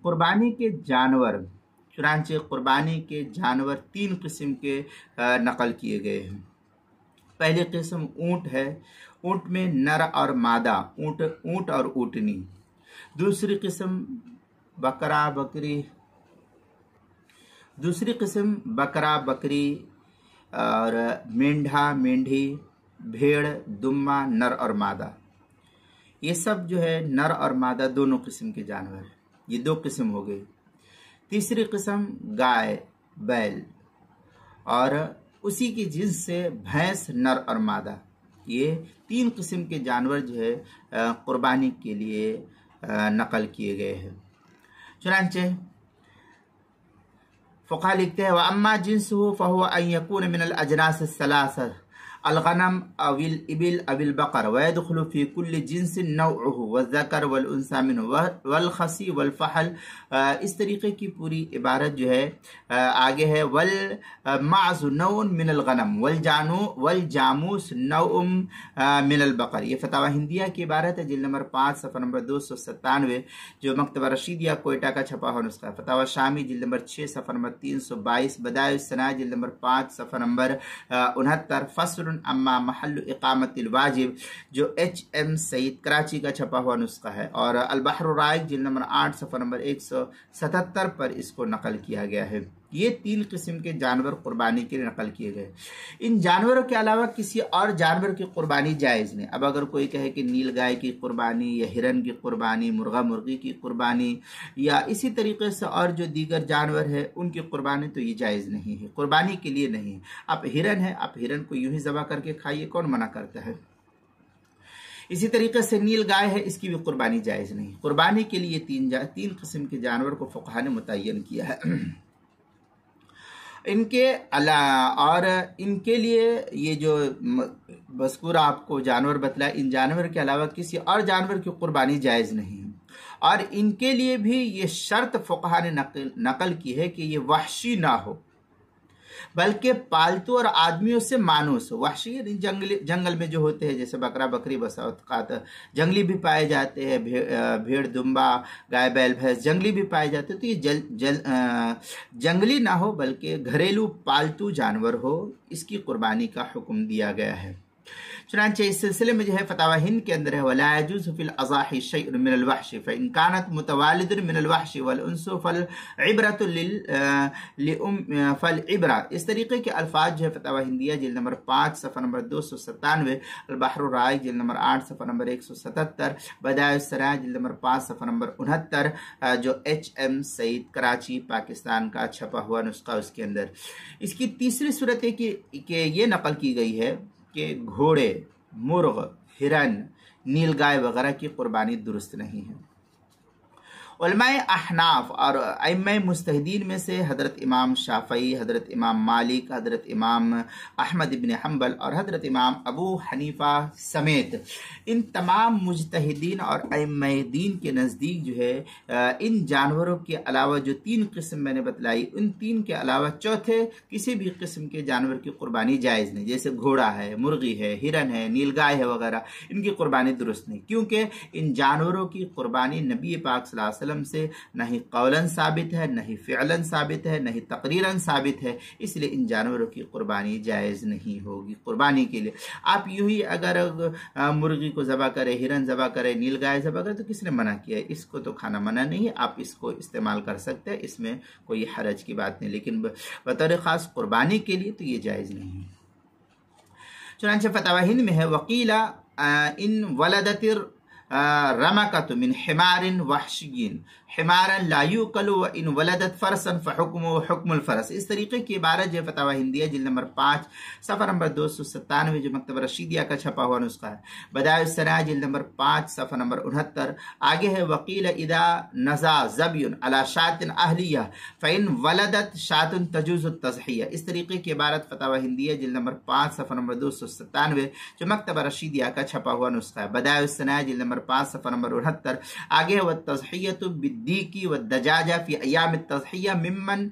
कुर्बानी के जानवर, चुनांचे कुर्बानी के जानवर 3 किस्म के नकल किए गए हैं। पहली किस्म ऊँट है, ऊँट में नर और मादा, ऊँट और ऊँटनी। दूसरी किस्म बकरा बकरी और मेंढा मेंढी, भेड़ दुम्बा, नर और मादा। ये सब जो है नर और मादा दोनों किस्म के जानवर हैं। ये 2 किस्म हो गई। तीसरी किस्म गाय बैल और उसी की जिन्स से भैंस नर और मादा। ये 3 किस्म के जानवर जो है कुर्बानी के लिए नकल किए गए हैं। चुनांचे फ़ुक़हा लिखते हैं, व अम्मा जिन्सुहु फ़हुव अन यकून मिन अल अजनास अस्सलासा अलगनम अविल इबिल अविल बकर वयदखुलु फी कुल्ली जिन्सिन नौउहु वज़कर वल उन्सा मिन्हु वल खसी वल फहल। इस तरीके की पूरी इबारत जो है आगे है, वल माज़ु नौउन मिनल गनम वल जामूस नौउम मिनल बकर। ये फतावा हिंदिया की इबारत है, जिल्द नंबर 5 सफ़ा नंबर 297, जो मकतबा रशीदिया कोयटा का छपा हुआ नुस्खा है। फतावा शामी जिल्द नंबर 6 सफ़ा नंबर 322, बदाइउस सना जिल्द नंबर 5 सफ़ा नंबर 69, फस्ल अम्मा महल्लु इकामतिल वाजिब, जो HM सईद कराची का छपा हुआ नुस्खा है। और अल बहर राइक जिल्द नंबर 8 सफ़ा नंबर 177 पर इसको नकल किया गया है। ये 3 किस्म के जानवर कुर्बानी के लिए नकल किए गए। इन जानवरों के अलावा किसी और जानवर की कुर्बानी जायज़ नहीं। अब अगर कोई कहे कि नील गाय की कुर्बानी या हिरन की कुर्बानी, मुर्गा मुर्गी की कुर्बानी या इसी तरीके से और जो दीगर जानवर है उनकी कुर्बानी, तो ये जायज़ नहीं है, कुर्बानी के लिए नहीं है। आप हिरन है, आप हिरन को यूं ही ज़बह करके खाइए, कौन मना करता है। इसी तरीके से नील गाय है, इसकी भी कुर्बानी जायज़ नहीं। कुर्बानी के लिए 3 किस्म के जानवर को फ़ुक़हा ने मुतय्यन किया है। इनके लिए ये जो मज़कूरा आपको जानवर बतलाया, इन जानवर के अलावा किसी और जानवर की कुर्बानी जायज़ नहीं है। और इनके लिए भी ये शर्त फ़ुक़हा ने नकल की है कि ये वहशी ना हो, बल्कि पालतू और आदमियों से मानूस हो। वहशी यानी जंगल में जो होते हैं, जैसे बकरा बकरी बसात जंगली भी पाए जाते हैं, भेड़ दुम्बा गाय बैल भैंस जंगली भी पाए जाते हैं। तो ये जंगली ना हो बल्कि घरेलू पालतू जानवर हो, इसकी कुर्बानी का हुक्म दिया गया है। चुनांचे इस सिलसिले में जो है फतावा हिंद के अंदर है, वला यजूज़ु फिल अज़ाही शैउन मिनल वहशी फ़इन कानत मुतवालिदन मिनल वहशी वल उन्सु फल इब्रतु फल इब्रा। इस तरीके के अल्फाज जो है फतावा हिंदिया जिल्द नंबर 5 सफ़ा नंबर 297, अल बहर राइक जिल्द नंबर 8 सफ़ा नंबर 177, बदाइउस सराय जिल्द नंबर 5 सफ़ा नंबर 69, जो HM सईद कराची पाकिस्तान का छपा हुआ नुस्खा, उसके अंदर इसकी तीसरी सूरत है कि ये नकल की गई है कि घोड़े, मुर्ग, हिरन, नीलगाय वगैरह की कुर्बानी दुरुस्त नहीं है। उलमाए अहनाफ और अइम्माए मुस्तहिदीन में से हज़रत इमाम शाफ़ई, हज़रत इमाम मालिक, हज़रत इमाम अहमद इब्न हम्बल और हज़रत इमाम अबू हनीफ़ा समेत इन तमाम मुजतहिदीन और अइम्माए दीन के नज़दीक जो है इन जानवरों के अलावा जो 3 किस्म मैंने बतलाई, उन 3 के अलावा चौथे किसी भी किस्म के जानवर की कुर्बानी जायज़ नहीं। जैसे घोड़ा है, मुर्गी है, हिरन है, नीलगाय है वगैरह, इनकी कुर्बानी दुरुस्त नहीं, क्योंकि इन जानवरों की कुर्बानी नबी पाक सल्लल्लाहु अलैहि वसल्लम से नहीं कौलन साबित है, नहीं फ़िअलन साबित है, नहीं तक़रीरन साबित है। इसलिए इन जानवरों की कुर्बानी जायज़ नहीं होगी। कुर्बानी के लिए आप यूं ही अगर मुर्गी को ज़बह करें, हिरन ज़बह करें, नीलगाय ज़बह करें, तो किसने मना किया है? इसको तो खाना मना नहीं है, आप इसको इस्तेमाल कर सकते हैं, इसमें कोई हरज की बात नहीं। लेकिन बतौर ख़ास कुर्बानी के लिए तो ये जायज़ नहीं है। चुनांचे फतावा हिंद में है, वकीला इन वलदतिर रमकतु मिन हिमारिन वहशिय्यिन हिमारन ला युकलु व इन वलदत फरसन फहुक्मुहु हुक्मुल फरस। इस तरीके की इबारत जो फतावा हिंदिया जिल्द नंबर 5 सफ़ा नंबर 297, जो मकतबा रशीदिया का छपा हुआ नुस्खा है। बदाइउस सना जिल्द नंबर 5 सफ़ा नंबर 69 आगे है, वकील इदा नज़ा ज़बियुन अला शातिन अहलिया फ़इन वलदत शातुन तजूज़ु तज़हिया। इस तरीके की इबारत फतावा हिंदिया जिल्द नंबर 5 सफ़ा नंबर 297, जो मकतबा रशीदिया का छपा हुआ नुस्खा है। बदाइउस सना जिल्द नंबर नंबर 5 सफ़ा नंबर 69। आगे है वत्तज़हियतु बिद्दीकी वद्दजाजा फी अय्याम तज़हिया मिम्मन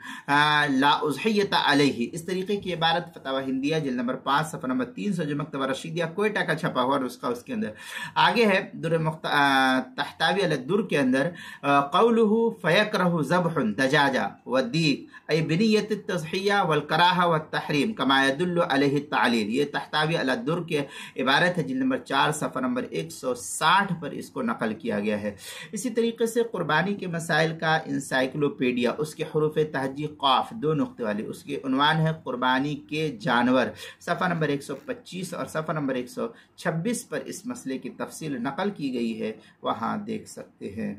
ला उज़हियत अलैहि। इस तरीके की इबारत फतवा हिंदिया जिल्द नंबर 5 सफ़ा नंबर 300 जो मकतबा रशीदिया कोयटा का छपा हुआ नुस्खा उसके अंदर। आगे है दुर तहतावी अल दुर के अंदर क़ौलुहु फ़यकरहु ज़ब्हुन दजाजा वद्दीक अय बिनियत तज़हिया वल कराहा व तहरीम कमा यदुल्लु अलैहि तालील। ये तहतावी अल दुर के इबारत है जिल्द नंबर 4 सफ़ा नंबर 160 पर इसको नकल किया गया है। इसी तरीके से कुर्बानी के मसाइल का इंसाइक्लोपीडिया उसके हरूफ तहजी क़ाफ 2 नुक्ते वाली उसके उन्वान है कुर्बानी के जानवर, सफ़ा नंबर 125 और सफ़ा नंबर 126 पर इस मसले की तफसील नकल की गई है, वहाँ देख सकते हैं।